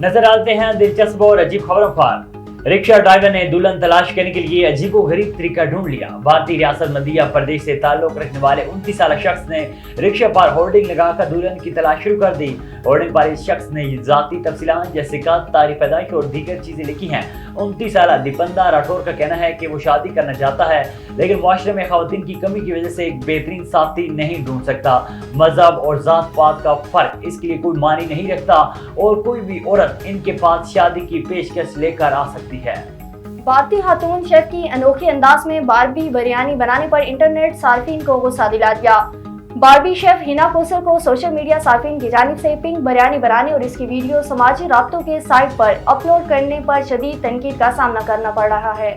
नजर डालते हैं दिलचस्प और अजीब खबरों पर। रिक्शा ड्राइवर ने दुल्हन तलाश करने के लिए अजीबोगरीब तरीका ढूंढ लिया। भारतीय रियासत मध्य प्रदेश से ताल्लुक रखने वाले 29 साल शख्स ने रिक्शा पर होर्डिंग लगाकर दुल्हन की तलाश शुरू कर दी। होर्डिंग पर इस शख्स ने जाती तफसीलात जैसे का तारीख पैदाइश और दीगर चीजें लिखी हैं। 29 साल दीपंदा राठौर का कहना है कि वो शादी करना चाहता है, लेकिन मुआशरे में खवातीन की कमी की वजह से एक बेहतरीन साथी नहीं ढूंढ सकता। मजहब और जात पात का फर्क इसके लिए कोई मानी नहीं रखता और कोई भी औरत इनके पास शादी की पेशकश लेकर आ सकती है। भारतीय खातून शेफ की अनोखे अंदाज में बारबी बिरयानी बनाने पर इंटरनेट सार्फिन को गुस्सा दिला दिया। बारबी शेफ हिना कोसर को सोशल मीडिया सार्फिन की जानिब से पिंक बिरयानी बनाने और इसकी वीडियो समाजी राब्तों के साइट पर अपलोड करने पर शदीद तनकीद का सामना करना पड़ रहा है।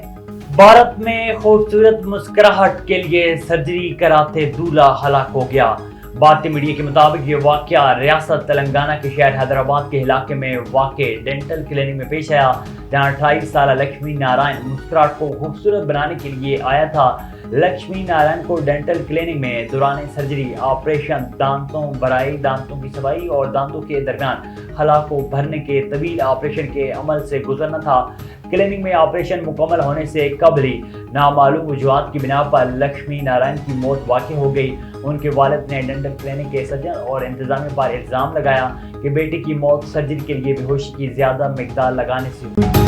भारत में खूबसूरत मुस्कुराहट के लिए सर्जरी कराते दूल्हा हलाक हो गया। भारतीय मीडिया के मुताबिक ये वाकया रियासत तेलंगाना के शहर हैदराबाद के इलाके में वाक़े डेंटल क्लिनिक में पेश आया, जहां 28 साल लक्ष्मी नारायण मुस्कुराहट को खूबसूरत बनाने के लिए आया था। लक्ष्मी नारायण को डेंटल क्लिनिक में दौरान सर्जरी ऑपरेशन दांतों भराई, दांतों की सफाई और दांतों के दरमियान खला को भरने के तवील ऑपरेशन के अमल से गुजरना था। क्लिनिक में ऑपरेशन मुकम्मल होने से कबल ही नामालूम वजूहात की बिना पर लक्ष्मी नारायण की मौत वाक़ई हो गई। उनके वालिद ने डेंटल क्लिनिक के सर्जन और इंतजामिया पर इल्ज़ाम लगाया कि बेटे की मौत सर्जरी के लिए बेहोशी की ज़्यादा मिकदार लगाने से हुई।